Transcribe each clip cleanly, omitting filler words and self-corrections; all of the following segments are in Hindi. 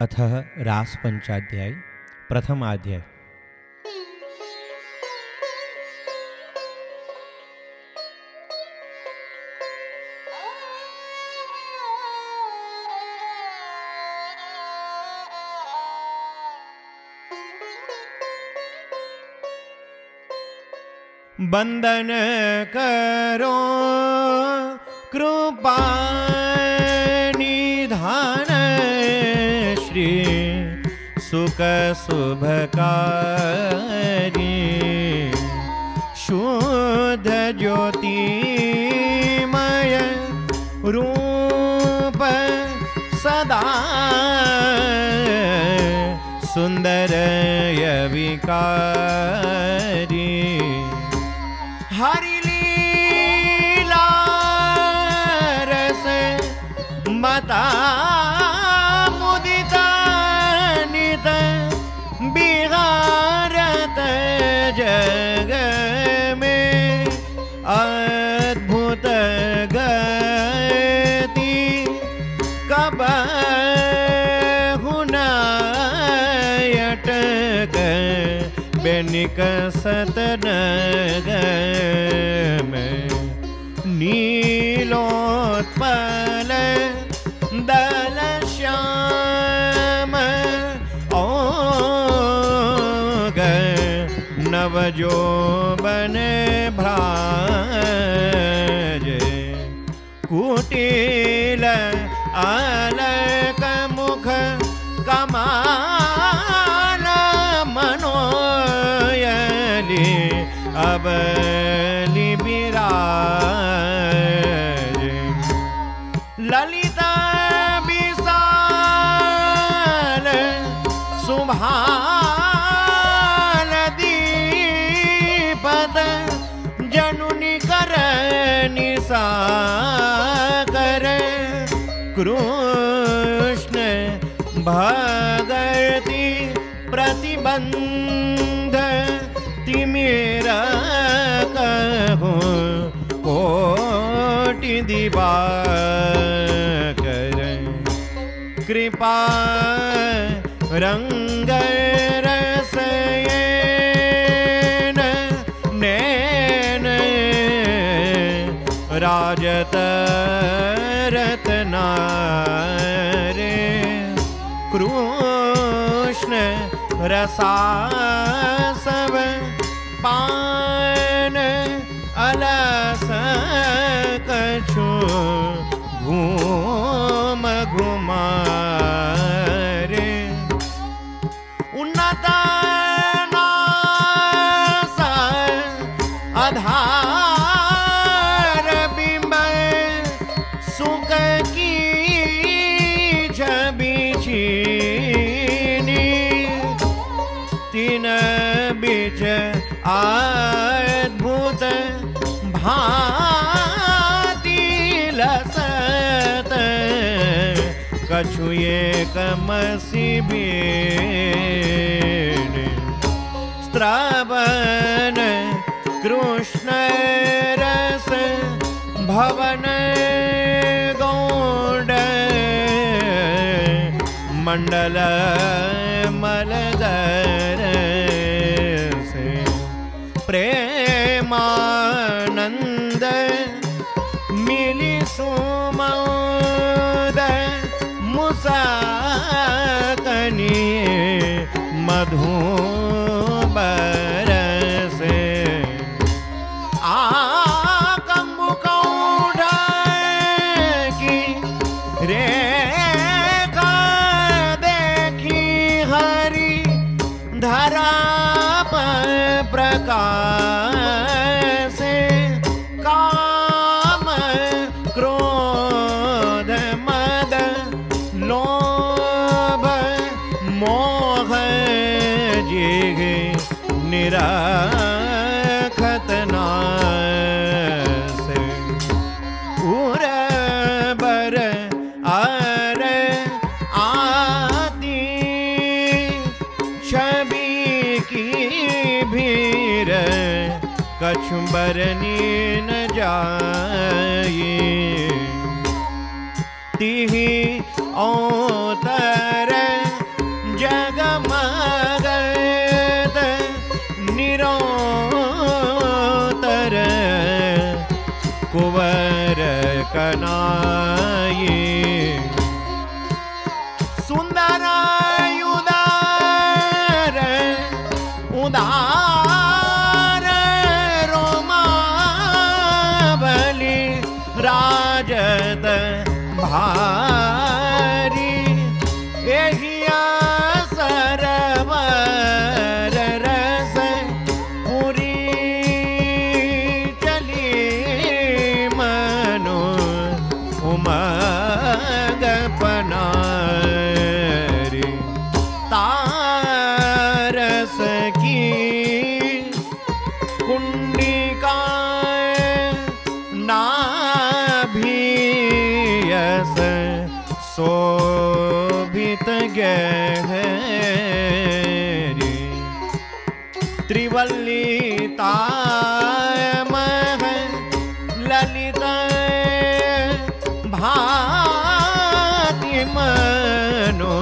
अथः रास पंचाध्याय प्रथमाध्याय। बंदन करो कृपा निधान श्री सुख शुभकारी शुद्ध ज्योतिमय रूप सदा सुंदर विकारी हरि लीला रस मता मुदिता नित बिहारत जग में अद्भुत गति कब हुनायटक बेनिक सतनग में नीलोत्पल दल श्याम ओग नवजोबन भ्राज कुटिल अलक मुख कमाल मनोयली अबली विराज ललिता विशाल शुभाल दीपद जनुनि कर निसाकर कृष्ण भगति प्रतिबंध तिमिर कहूँ कोटि दिवाकर कृपा रंग रसयन नैन राजत रत्नारे कृष्ण रसासव पान अलस कछु घूम घुमारे उन्नत नास आधार बिंब सुख की छवि छीनी तीन बीच अद्भुत भांति लसत कछु एक मसी बीन स्त्रवन कृष्ण रस भवन गौड़ मंडल मलदर से प्रेमानंद मिली सुमोद मुसाकनी मधुबर से आकंबुकौढ़ की रेखा देखी हरि धरा प्रकाश काम क्रोध मद लोभ मोह जिग निराखत नास उर बर आर आती छवि की भीर कछु बरनी न जाए तिहि औतर शोभित गहरी त्रिवल्लितामह ललित भाति मनो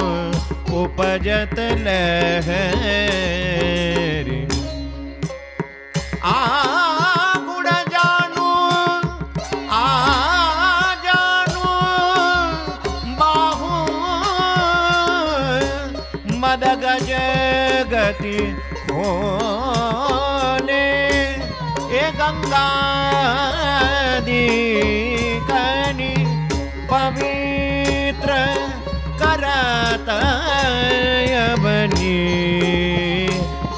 उपजत लहरी गुण जानू जानू बाहु मद गज गति खोले ए गंगा दी कनि पवित्र करत बनी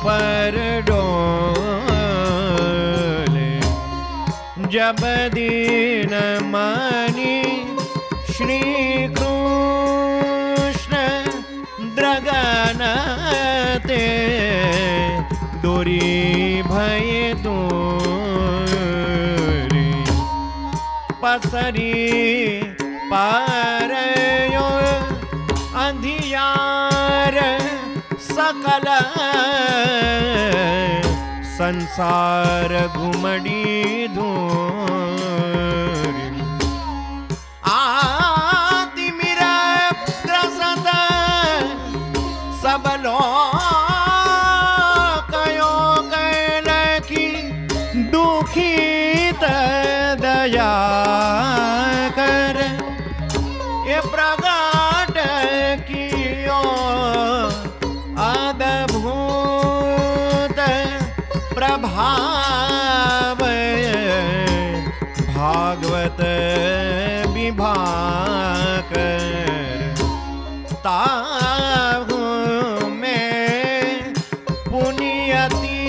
पर डोले जब दीन मणि श्री कृष्ण द्रगनते दूरी भय दूरी पसरी पारयो अंधियार सकल संसार घुमड़ी धूरी तिमिर ग्रसत सब लोकयो कैल की दुखित दया कर ये प्रगट कियो अद्भुत प्रभाव भागवत विभाकर ताहु में पुण्यति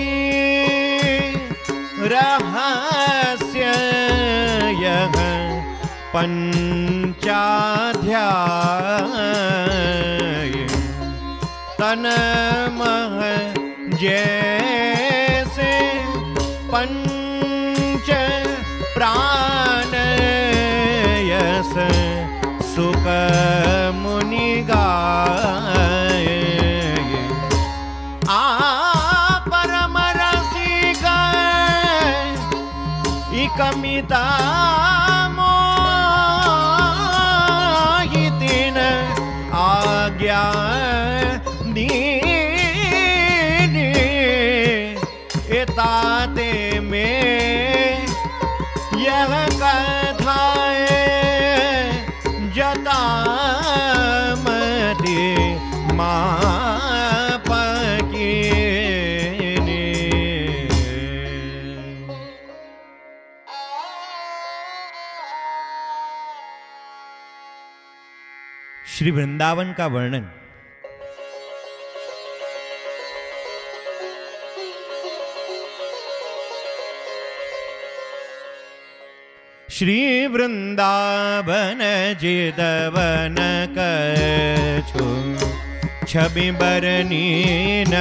रहस्य यह पंचाध्याय तनमह जैसे पंच प्राण यस सुख मुनि गाय परम रसिक इकमिता मोहितिन आज्ञा दीनी एताते में यह कथा जतामति माप कीनी। श्री वृंदावन का वर्णन श्री वृंदावन जिदवन कछु छवि बरनी न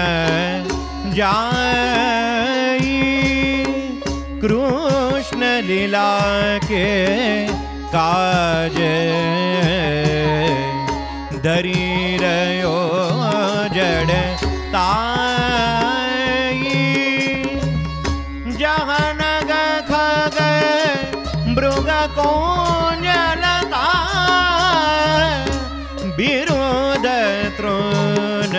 जाई कृष्ण लीला के काज धरी रयो जड़ ताई जहन खग मृग कोंजलता विरोध तृण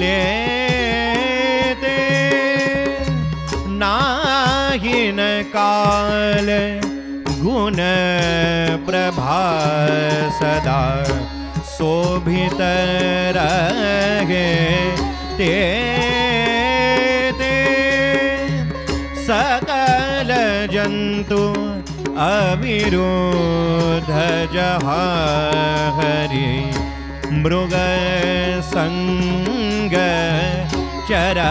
लेते नाहिन काल गुण प्रभा सदा शोभित रहे ते सकल जंतु अविरोध जहाहरि मृग संग चरही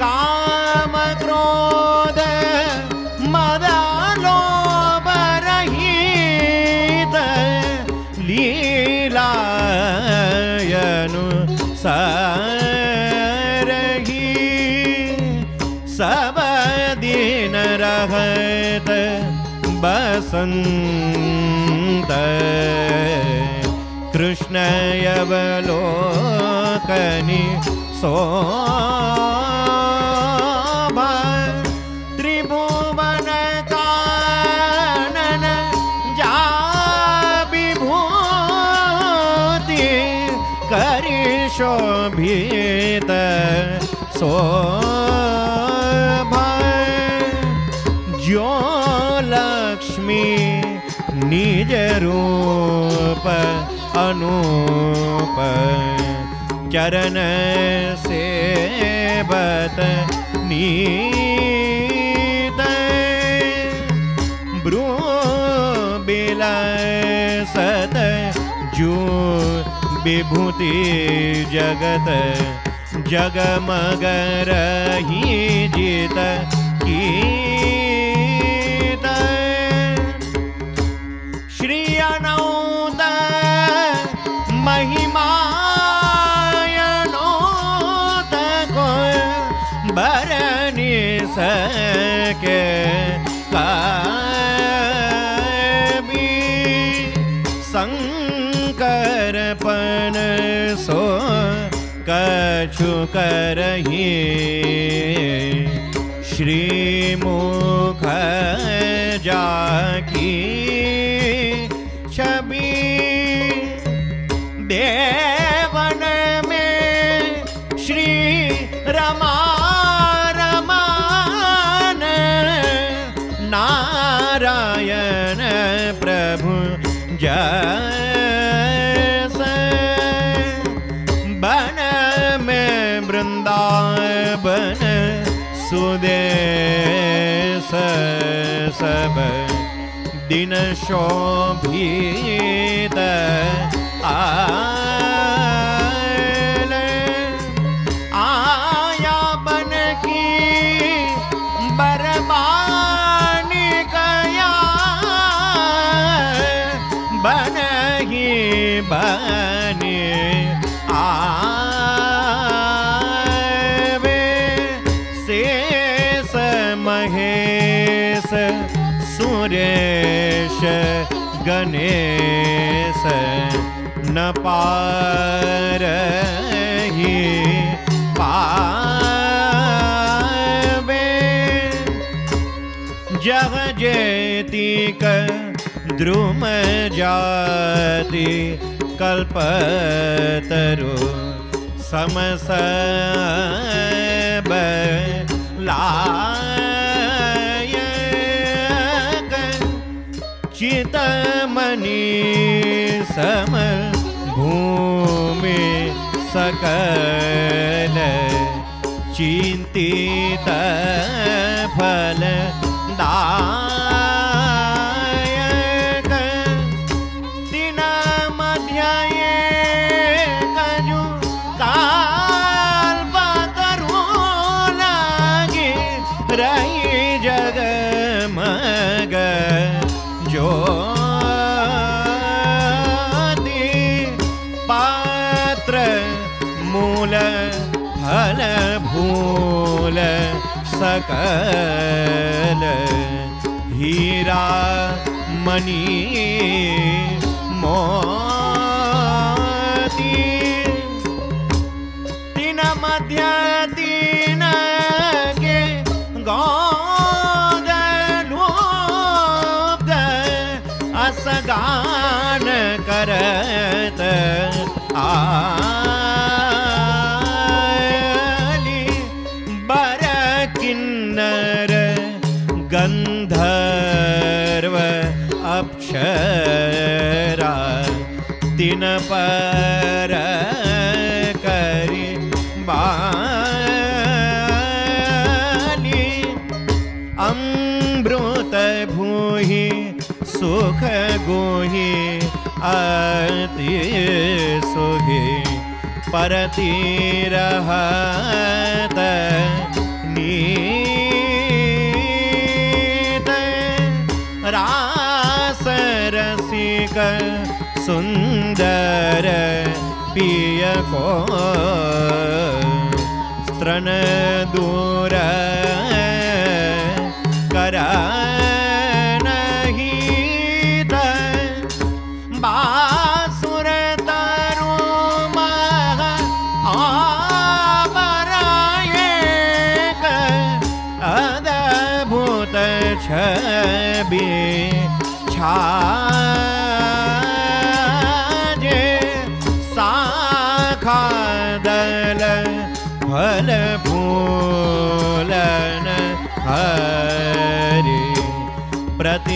काम क्रोध मद लोभ रहित लीलायनु सरही सब दिन रहत बसंत कृष्ण अवलोकनी शोभा त्रिभुवन कानन जा विभूति करि शोभित शोभा जो लक्ष्मी निज रूप अनूप चरण सेवत नीत ब्रू बिलसत जू विभूति जगत जगमग रही जीत कीत श्री अनंत महिमायनोत को बरनि सके कभी शंकरपन सो कछु करही श्रीमुख जाकी छवि देवन में श्री रमा रमान नारायण प्रभु जस बन में वृंदावन सुदेश सब दिन शोभित आया बन की बरबानी कया बन ही बने आवे शेष महेश सुरेश गणेश न पारही पावे जग जेतिक द्रुम जाति कल्पतरु समसब लायक चितमणि सम भूमि सकल चिंतित फल दायक दिन मध्य कजु काल्पतरु लागे रही जगमग जो मूल फल भूल सकल हीरा मणि मोती तीन मध्य तीन के गोद लुब्ध असगान करत आली बर किन्नर गंधर्व अप्सरा तीन पर करी बाली अमृत भूहि सुख गोहि अति सुहि परति रहत नीत रास रसिक सुंदर पिय को स्तन दूर प्रतिबिंब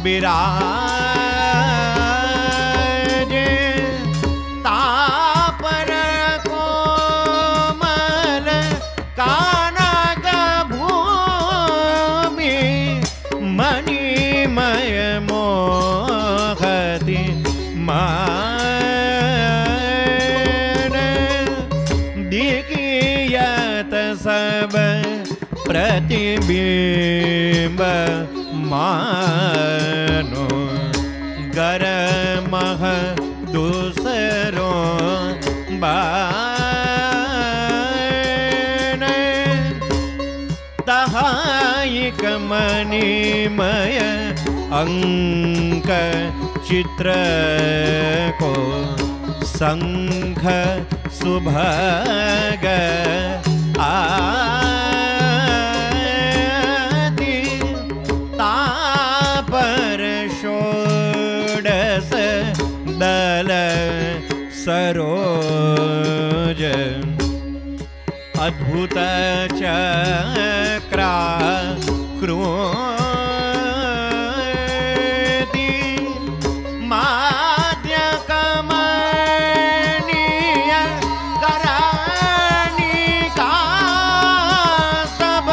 विराजे तापर कोमल कानक भूमि मणिमय मोहति मान दिखियत सब प्रतिबिंब मानो गरमह दूसरों बान तहाइक मणिमय अंक चित्र को संख सुभग आदि तापर षोडश दल सरोज अद्भुत चक्रा क्रोधी माद्य कमनीय करानिका सब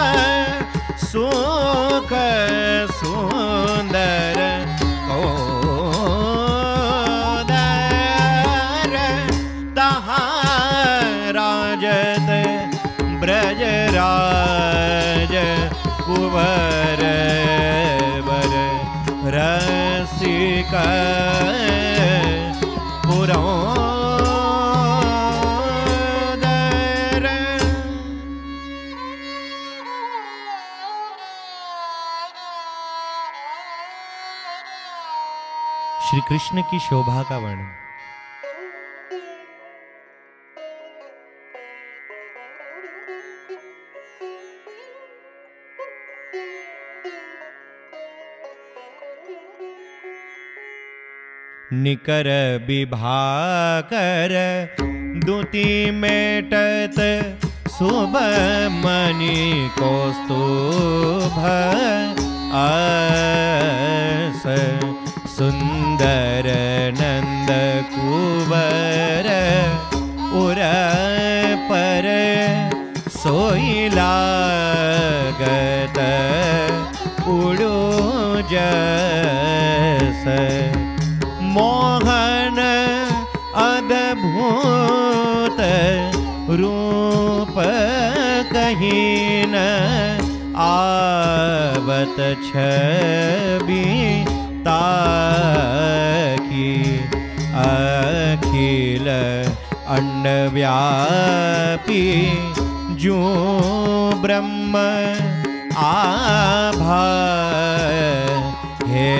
सुख सुंदर कोदर तहाँ राजत ब्रजराज कुंवर वर रसिक पुरोदर। श्री कृष्ण की शोभा का वर्णन। निकर विभाकर दुति मेटत शुभ मणि कौस्तुभ आस सुंदर नंद कुंवर उर पर सोइलागत उड़ो जस मोहन अद्भुत रूप कहीं न आवत छवि ताकी अखिल अंडव्यापी जो ब्रह्म आभा है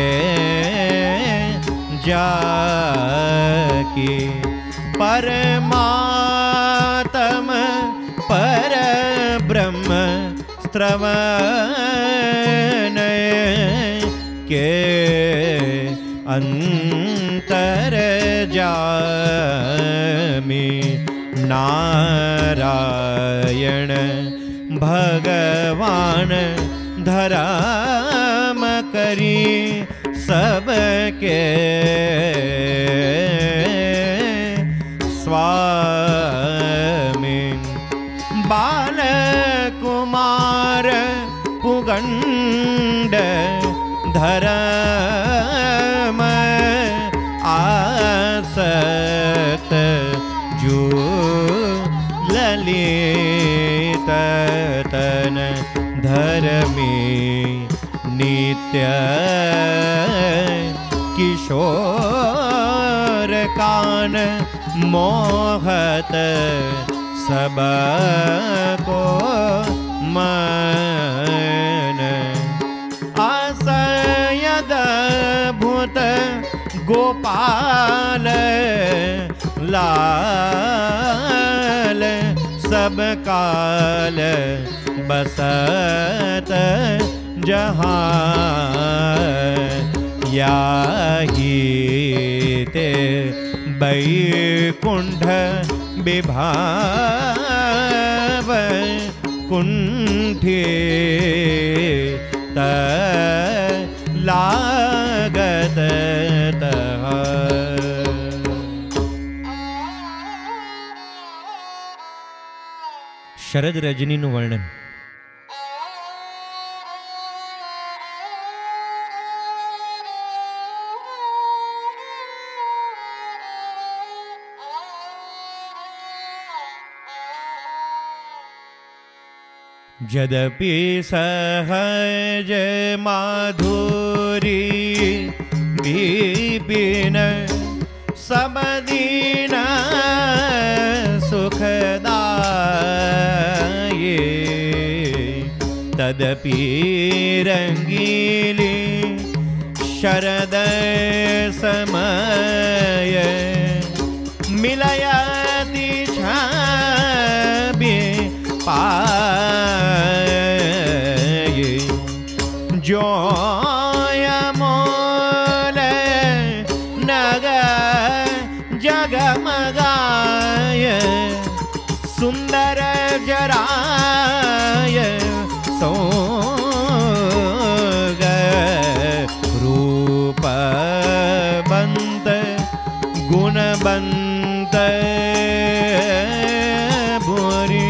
जाकी परमात्म पर ब्रह्म श्रवण के अंतर जामी नारायण भगवान धराम करी सबके स्वामी बाल कुमार पुगंड धरम आसक्त जो ललित तन धर्मी नित्य किशोर कान मोहत सबको मन आसयद भूत गोपाल लाल सब काल बसत जहाँ याही ते बैकुंठ विभाव कुंठित लागत तह। शरद रजनीનું વર્ણન। यद्यपि सहज माधुरी विपिन सब दीन सुखदाये, तदपि रंगीली शरद समय मिलयति छवि पाये। जो अमोल नग जगमगाय, सुंदर जराय सोग रूपवंत गुणवंत भूरि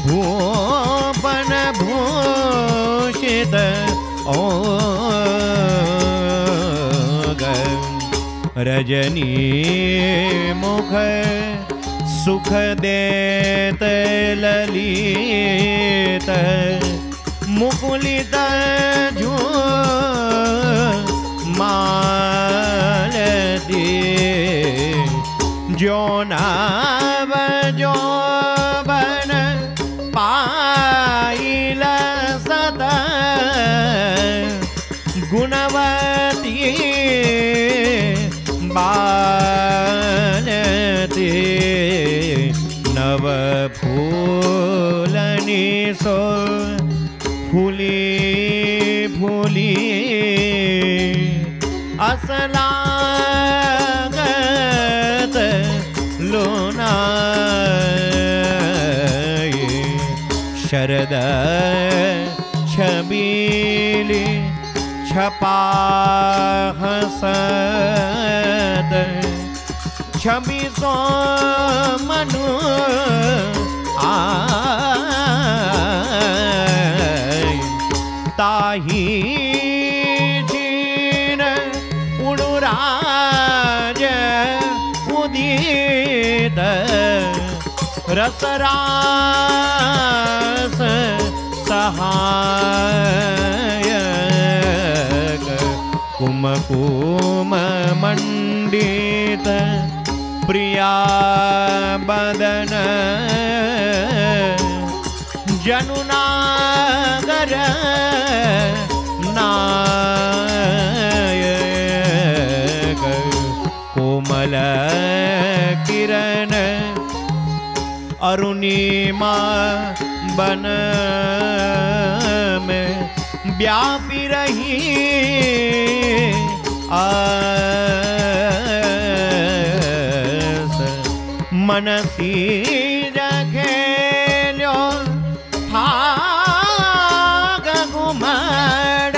भूपन भूषित ओग। रजनी मुख सुख देत ललित, मुकुलित झू मालती। जो नाव जो बन पाइल सत, गुणवती बालती। नव फूलनी सो फूली फूली, असलागत लोनाये। शरद छबीली छपा हसद, छवि सो मनु आय। ताही जीन उड़ुराज उदित, रसरास सहायक। कुमकुम मंडित प्रिया बदन, जनुनागर नायक। कोमल किरण अरुणिमा बन में व्यापी रही, मनसी रखेलो थाग घुमड़,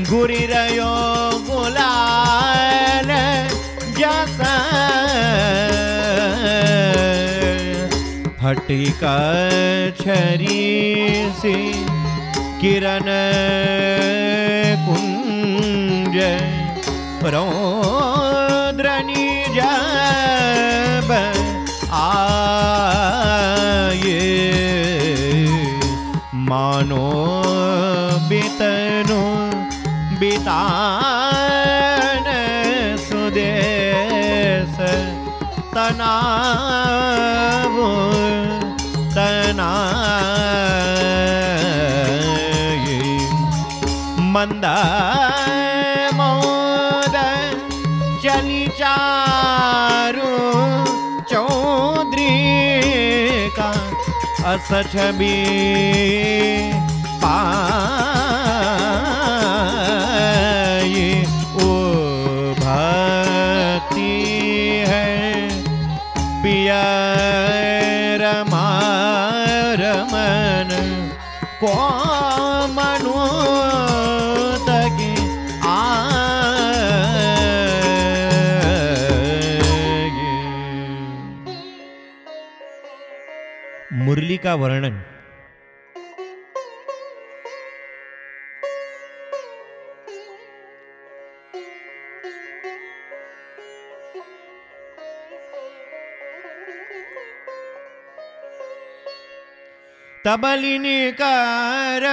घुरी रयो गुलाल जस। फटिका छरी सी किरण कुंज, रौद्रनी जब आये। मानो बितनु बितान सुदेश, तनाव तनाये। मंद मोद चली चारू चौधरी का, अस छवि पाये। ओ भक्ति है पिया रमा रम का वर्णन। तबलिनी कर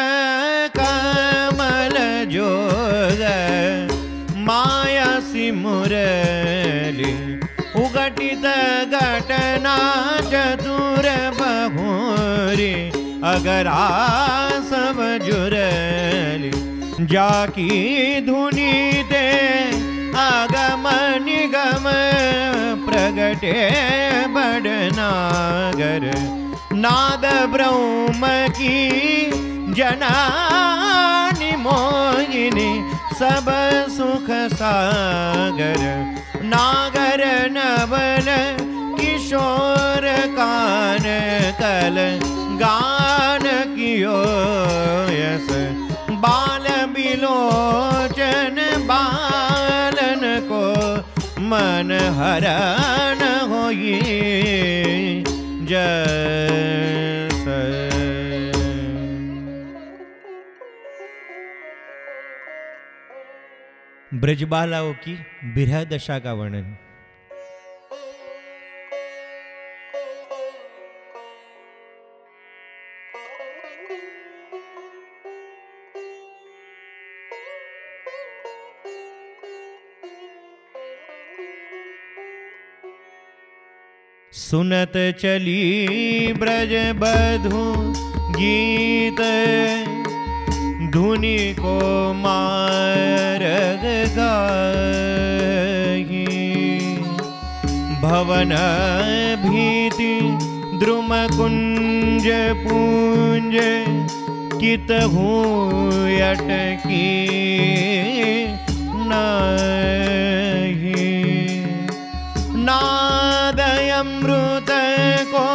कमल जोग माया सिमुरली उगटित घटना चतुर बहुरी अगरा सब जुरली जाकी धुनी ते आगम निगम प्रगटे बड़नागर नाद ब्रह्म की जनानी मोहिनी सब सुख सागर नागर नवल किशोर कान कल गान कियो यस बाल बिलोचन बालन को मन हरण होई जस। ब्रजबालाओं की बिरह दशा का वर्णन। सुनत चली ब्रज बधु गीत धुनि को मार्ग गाही भवन भीति द्रुम कुंज पूंज कित हूँ अटकी नाही नाद अमृत को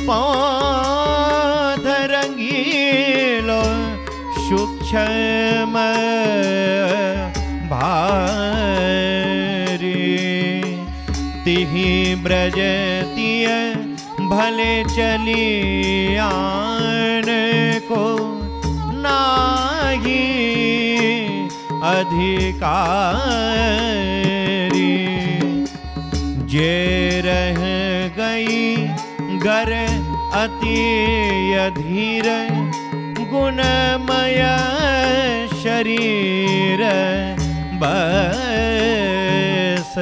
पौध रंगीलो सूक्ष्म भारी तिहि ब्रजतिय भले चली आन को नाही अधिकारी जे रह गई गर अति अधीर गुणमय शरीर बस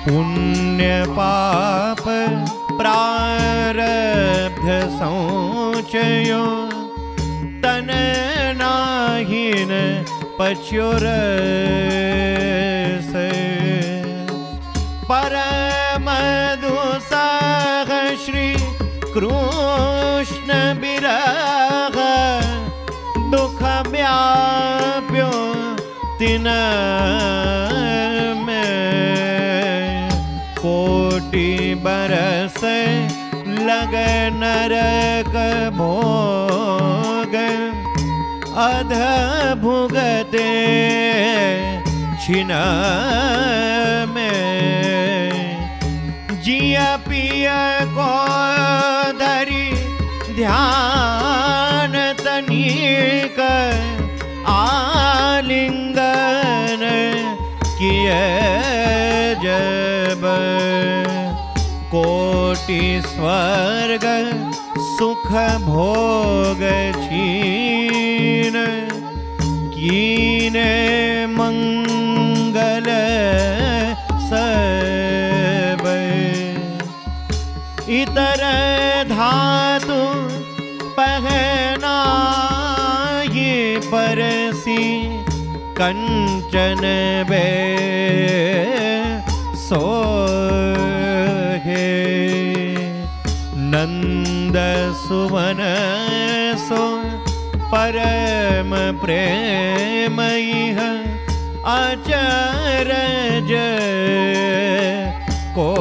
पुण्य पाप प्रारब्ध संचयो तन नाहीन पच्योर से परम दुसह श्री कृष्ण बिरह दुख व्याप्यो तिन में कोटि बरस लग नरक भोग अध भुगते छिन में जिया पिया को धरी ध्यान तनिक आलिंगन किए जब कोटि स्वर्ग सुख भोग छीन कीने मंगल सब इतर धातु पहनाई परसी कंचन बे सोहे नंद सुवन सो परम प्रेमई अचरज को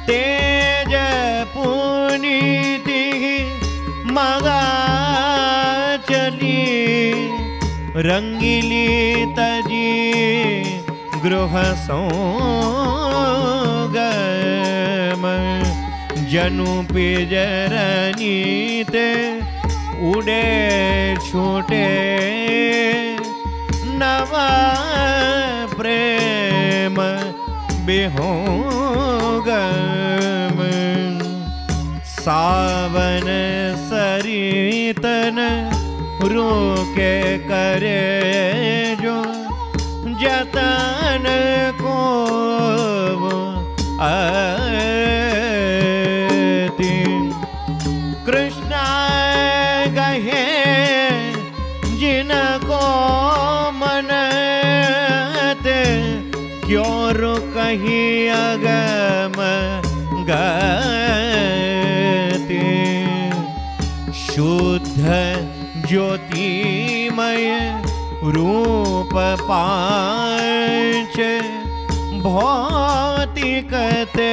तेज पुनीति मगा चली रंगीली तजी गृह सौघ गम जनु पिजरनीते उड़े छूटे नवा प्रेम बिहोगम सावन सरितन रोके करे जो जतन को अति कृष्ण गहे जिनको मनते क्यों रुकही अगम गति शुद्ध ज्योतिमय रूप पांच भौतिकते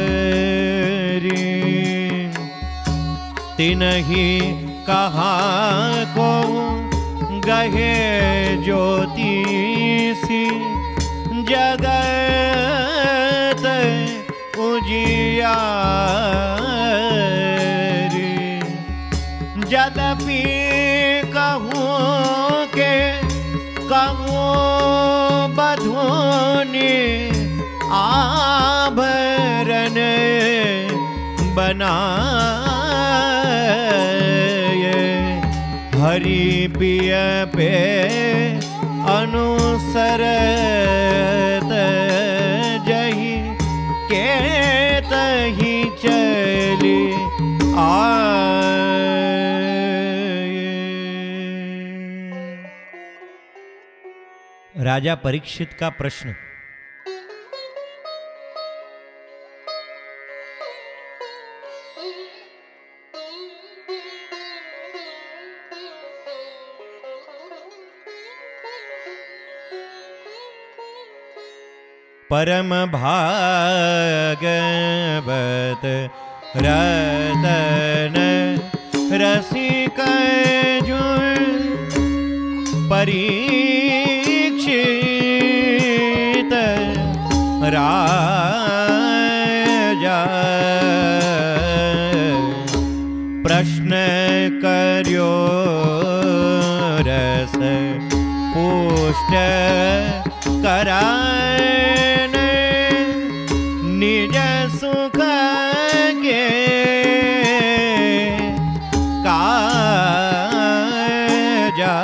न्यारी तिनहि कहा को गहे ज्योतिषी जगत उजियारी यद्यपि कहूँ के कहूँ बधूनि आभरण बनाए हरि पिय पे अनुसरत जही के तही चली राजा परीक्षित का प्रश्न। परम भागवत रतन रसिक जो परीक्षित राजा प्रश्न कर्यो रस पुष्ट करान निज सुख के काजा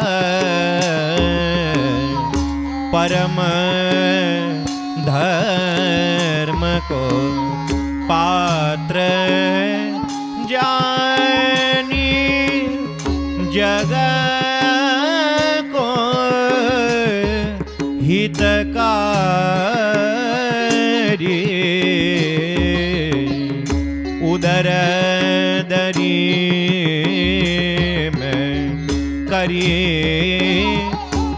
परम धर्म को पात्र जानी जगत को हितकारी उदर दरी में करिए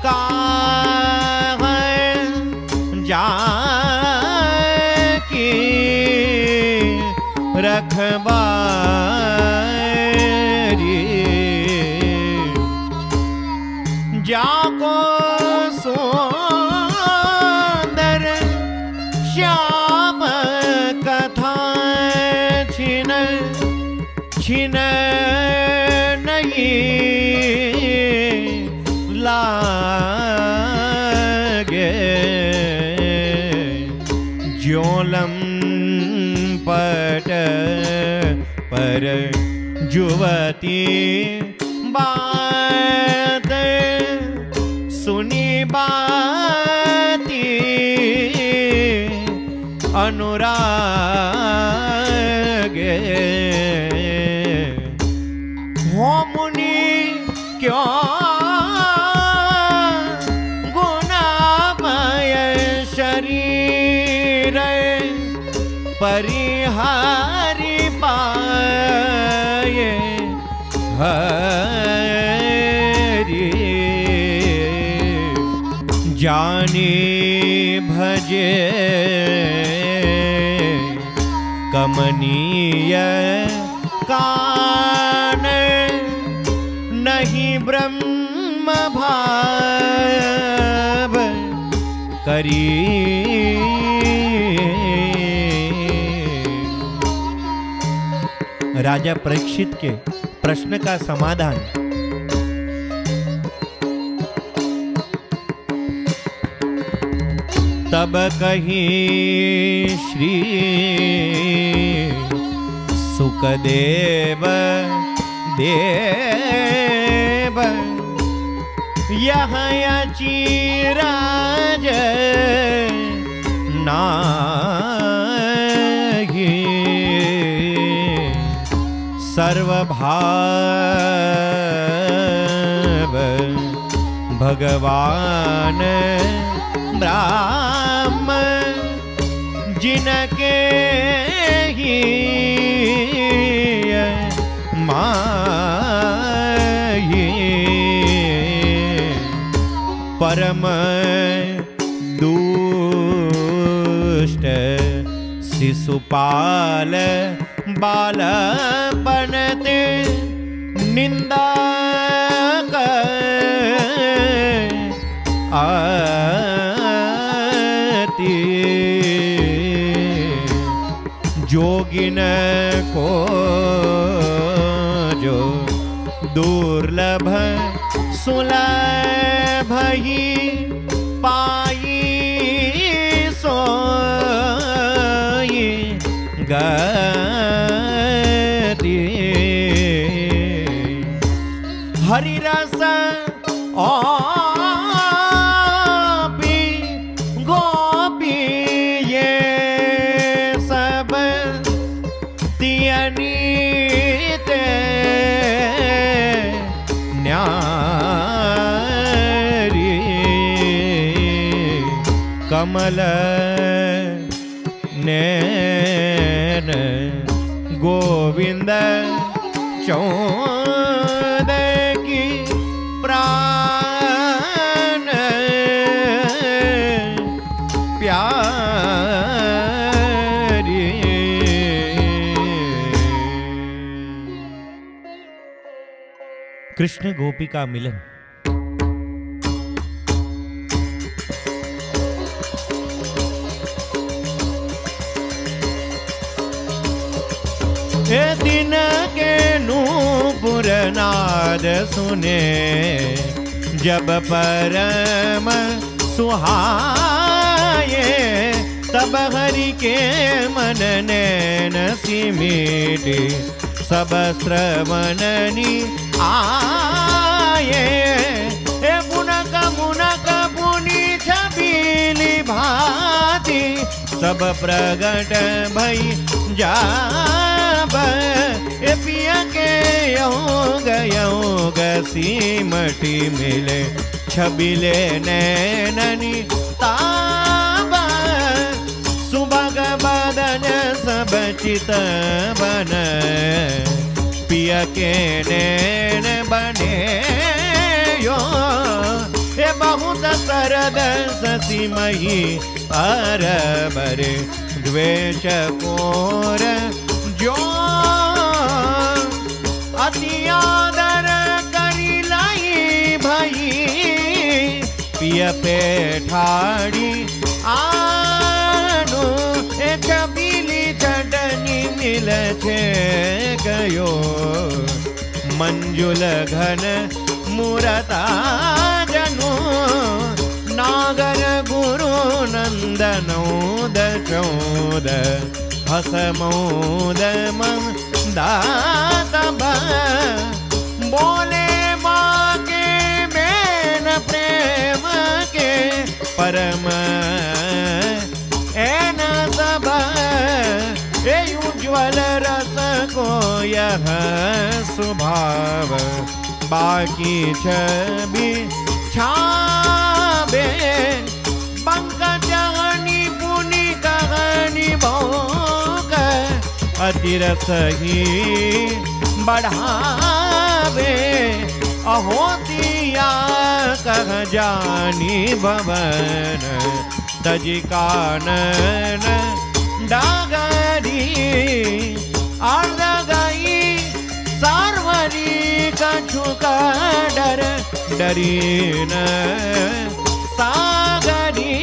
का जाकी रखबारी जाको सुंदर श्याम कथा छिन छिन नहीं लागे ज्योलम पट पर जुवती बात सुनी बाती अनुरागे हो मुनि क्यों गुणामय शरीर परिहारी पाए हरि जानी भजे कमनीय कान नहीं ब्रह्म भाव हरि राजा परीक्षित के प्रश्न का समाधान। तब कही श्री सुखदेव देव यह अचिराज नाहि सर्वभाव भगवान ब्रह्म जिनके ही माही परम दुष्ट शिशुपाल बाल बनते निंदा आती जोगिन को जो दुर्लभ सुलभ ही पाई सोई गति हरि रस गोपी ये सब तियनीते न्यारी कमल नैन गोविंद चौद की प्राण प्यारी कृष्ण गोपी का मिलन। ए दिन के नूपुर नाद सुने जब परम सुहाए तब हरि के मन नैन सिमीटे सब श्रवणनी आए ए मुनक मुनक पुनि छबीली भांति सब प्रगट भई जाब ए पिया के योग सीमटी मिले छबिले नैननी ताब सुभग बदन सब चित बन पिया के नैन बने यो ए बहुत सरद ससीमही अरबरे द्वेष कोर जो अति आदर करी लाई भई पिय पे ठाड़ी आनु ए छबीली चटनी मिल छे गयो मंजुल घन मुरता जनु नागर गुरु नंदनोद चौद हसमोद मम दातब बोले माँ के बेन प्रेम के परम एन सब ए उज्ज्वल रस को यह स्वभाव बाकी छवि छाबे पंकजनी पुनि कहनी भोग अतिरस ही बढ़ावे अहोतिया कह जानी भवन तजी कानन डागरी अर्ध गई सार्वरी कछु का डर डरी न सागरी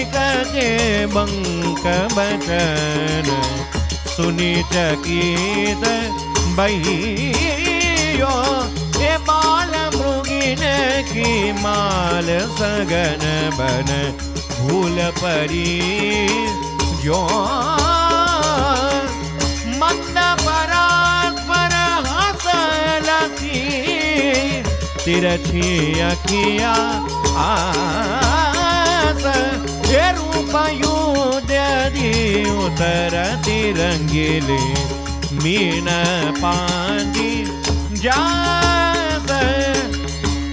कौशिक के बंक बचन सुनी चकित बहियो ये बाल मृगिन की माल सगन बन भूल परी जो मंद परास्पर हंसलसी तिरछी अखिया आस ये रूप युद्धी उतर तिरंगिले मीन पांदी जास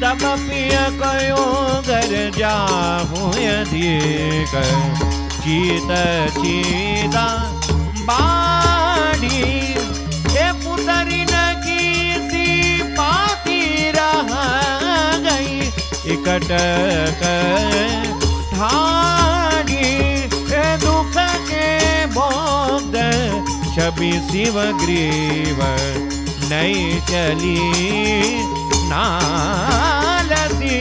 तब पिय कयो घर जाहु अधिक चीत चीता बाड़ी ये पुतरी न की सी पाती रह गई इकट ठाड़ी ये दुख के बोध छवि शिव ग्रीव नहीं चली नालती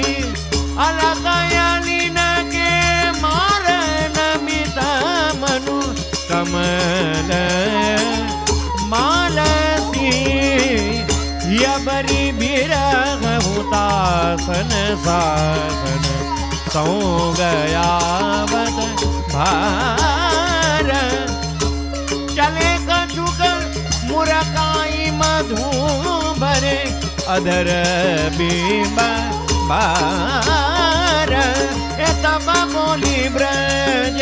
अलगयलिन के मार नमित मनु कमल मालती यबरी बिरह हुतासन सासन सौ गया बद भार चले कछुक मुरकाई मधु भरे अधर बिंब बार तब बोली ब्रज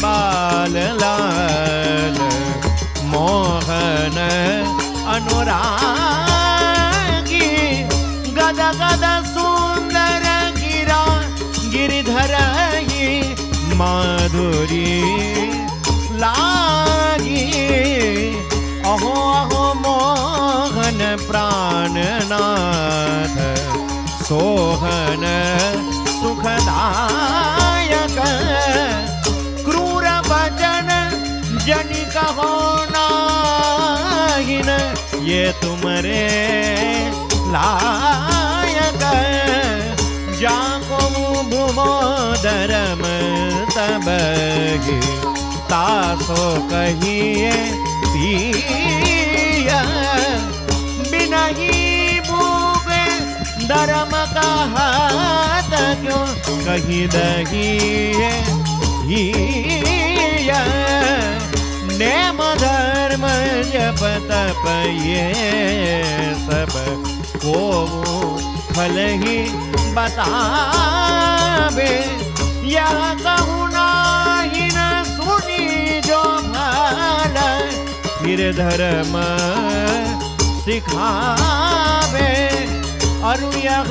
बाल लाल मोहन अनुरागी गद गद सुंदर गिरा गिरिधर ही माधुरी लागी अहो अहो मोहन प्राणनाथ सोहन सुखदायक क्रूर भजन जनि कहो नाहिन ये तुमरे लायक जाको भूमो धर्म तब तासो कहिए पिया बिना ही भूखे धर्म का हाथ क्यों कहीं दही नेम धर्म जप तप ये सब को फल ही बतावे यह कहूँ नाही न सुनी जो भला फिर धर्म सिखावे और यह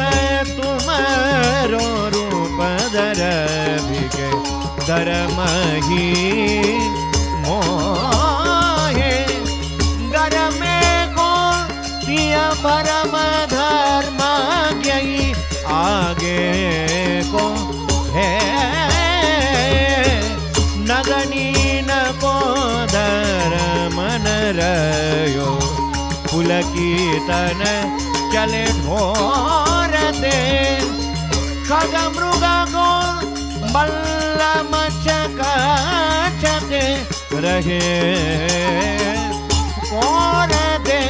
तुम्हारो रूप धर भिगे धर्म ही मोहे घर में को पिया परम धर्म यही आगे को है नगनी न को धर्म न रयो पुलकीर्तन चले ढोरते खग मृग को बल्ल मचके रहे और दे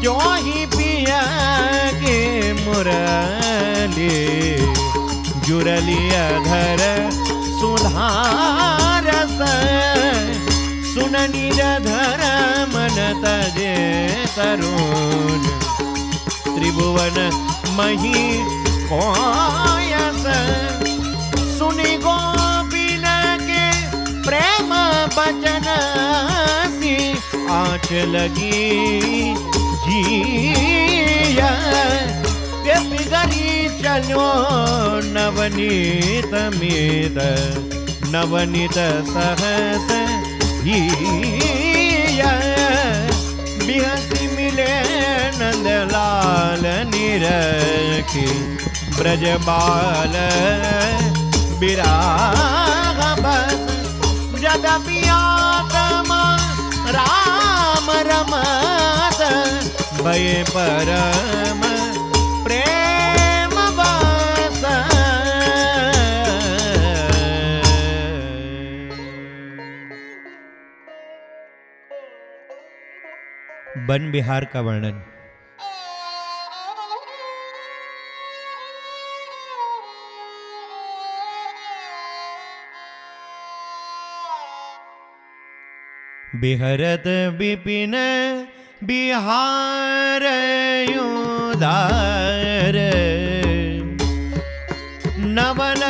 क्यों ही पिया के मुरली जुरली अधर सुधारस सुननी धर मन तजे तरुण त्रिभुवन मही कोयस सुनी गोपिन के प्रेम बचन सी आँच लगी जिया पिगरी चलो नवनीत मीत नवनीत सहस हिया बिहसी मिले नंदलाल निरखी ब्रजबाल बिराग बस जदपियातम राम रमत भय परम प्रेम बस वन बिहार का वर्णन। बिहरत बिपिन बिहार उदार, नवन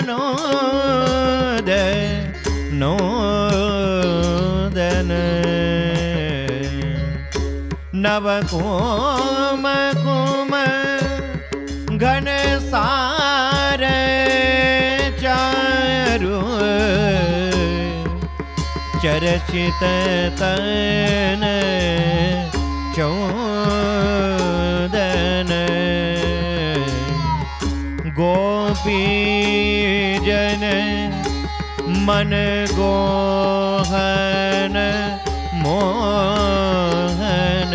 नोद नोदन, नव कुम कुम घन सार चारु, चरचित तन चौदन, गोपी जन मन गोहन मोहन,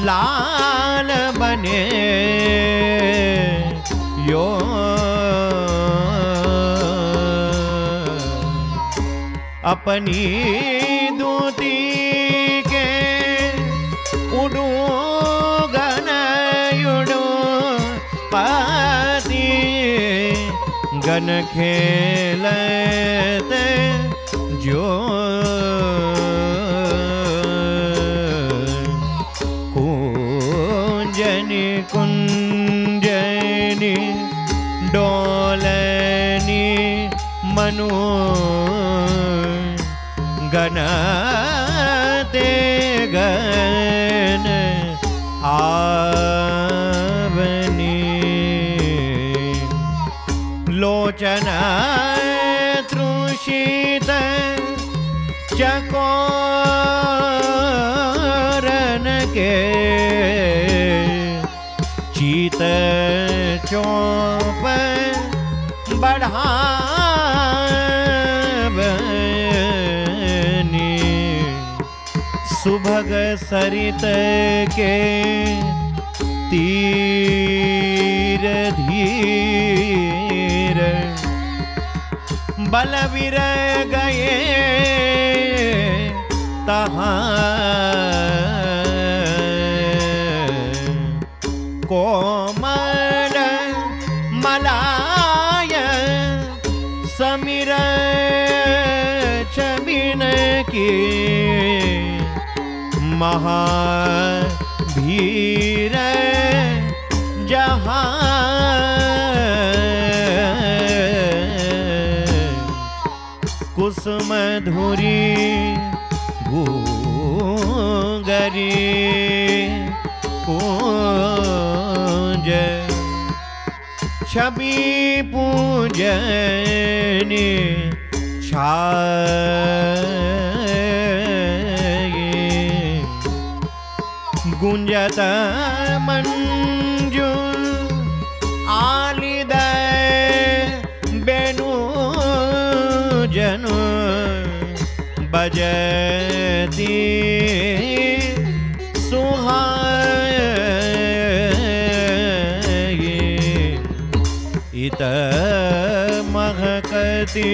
लाल बने यो अपनी दूती के उड़ू गन उड़ू पाती, गन खेलते जो कुंजनी कुंजनी डोलनी मनु, गनते गन आवनी, लोचन तृषित चकोरन के, चीत चौप बढ़ा सुभग सरित के तीर धीर, बलवीर गए तहाँ, कोमल मलाय समीर छबिन की, महाभीर जहाँ कुसुम धुरी गूंगरी पूज, छवि पूजनी गुंजत मंजू आलिद बेनु जनु, बजती सुहाई, इत महकती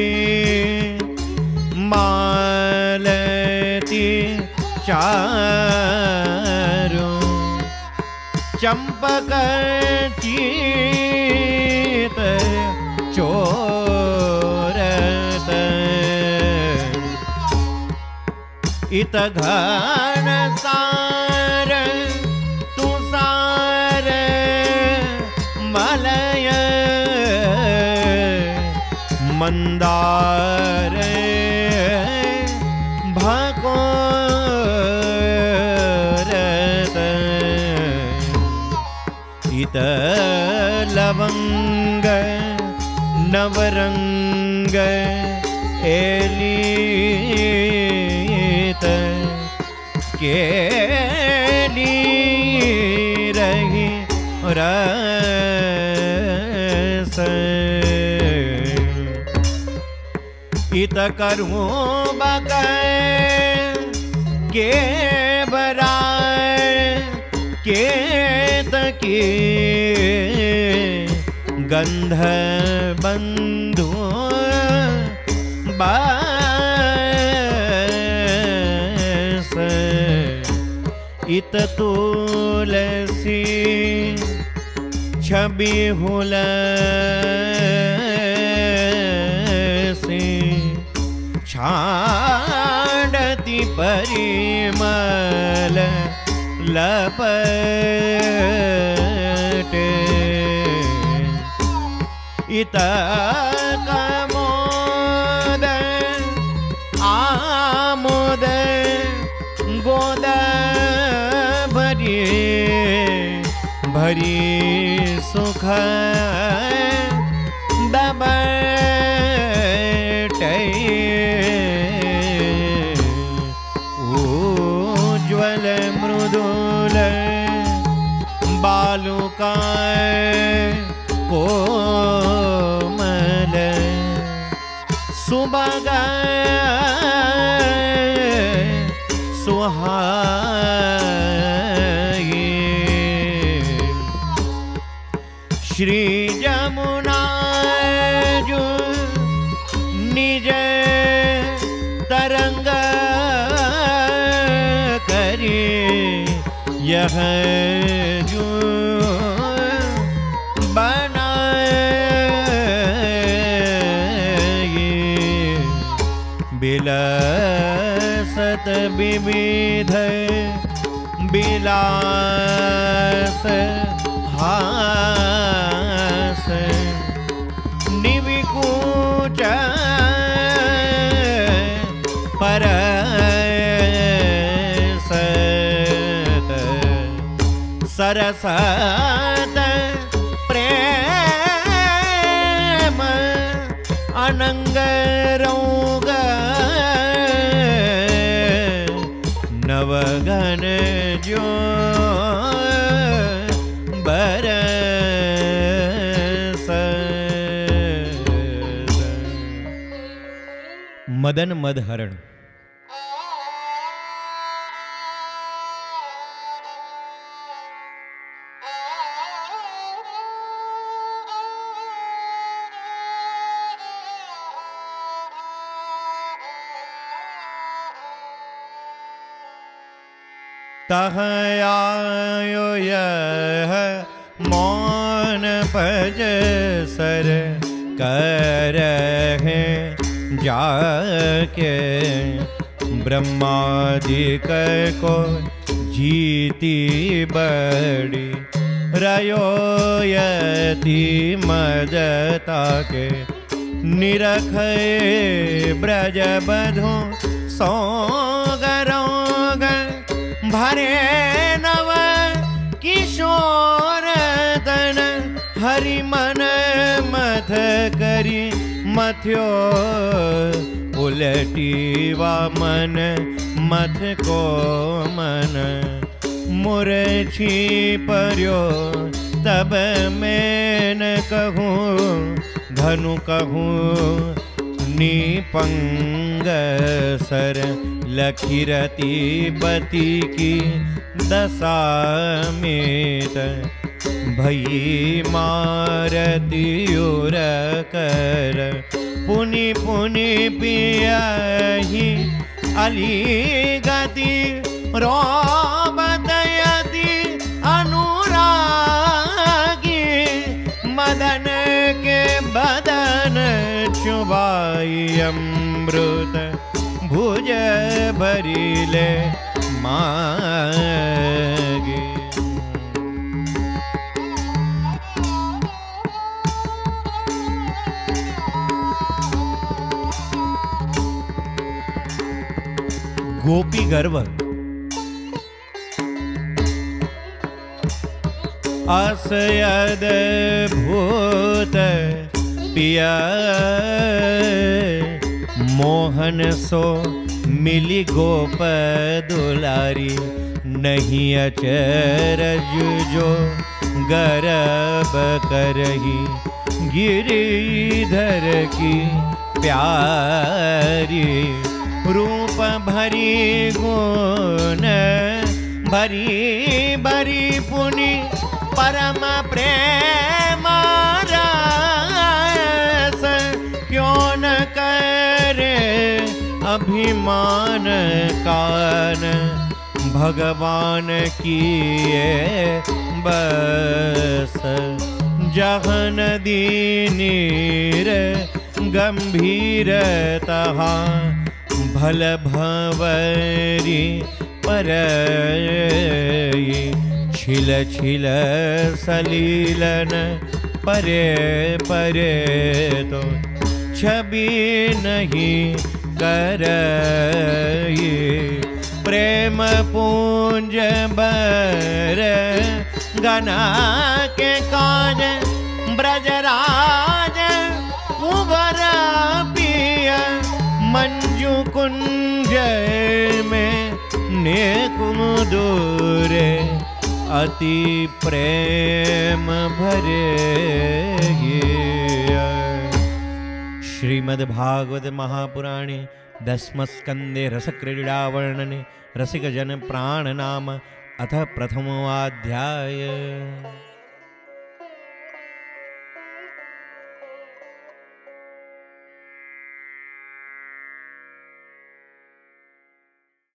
मालती चारू, चंपक चीत चोरत, इत घन सार तुषार मलय, मंदार भकोरत, इत लवंग नवरंग एलीत, केली रही रस, इत करूं बकै के बराए के तकी, गंध बंधु बस, इत तुलसी छवि हुलसी छाड़ती परिमल लपटे इत कमोद आमोद गोद भरी भरी सुख दबटे उज्ज्वल मृदुल बालुकाय कोमल सुबग सुहाई श्री जमुना जो निज तरंग करे यह जो बिलसत विविध बिलास हास निविकूच परसत सरसत प्रेम अनंग रोग नवगन जो बरस मदन मदहरण। तह आयो यह मौन पज सर कर है जाके ब्रह्मादिक को जीती बड़ी रयोयति मदता के निरखे ब्रज बधो सौगरोग भरे नव किशोर तन हरि मन मथ करी मथ्यो उलटी वा मन मथ को मन मुरछी पर्यो तब मैं न कहूँ धनु कहूँ निपंग सर लखीरती पति की दशा में भई मारती उर कर पुनि पुनि पियाही अली गति रोबतयति अनुरागी मदन के बदन चुबाई अमृत भुज भरीले मागे। गोपी गर्व असयद भूत पिया मोहन सो मिली गोप दुलारी नहीं अचरज जो गर्भ करही गिरिधर की प्यारी रूप भरी गुण भरी भरी पुनि परम प्रेम रस क्यों न करे अभिमान कान भगवान की ये बस जहन दीनीर गंभीर तहा भल भंवरी पर छिल छिल सलीलन परे परे तो छवि नहीं कर प्रेम पूंज बर गना के काज ब्रजराज कुंवर पिय मंजू कुंज में नेकुमुदुरे अति प्रेम भरे। श्रीमद्भागवत महापुराणे दशमस्कंदे रसक्रीड़ा वर्णने रसिक जन प्राण नाम अथ प्रथमोऽध्याय।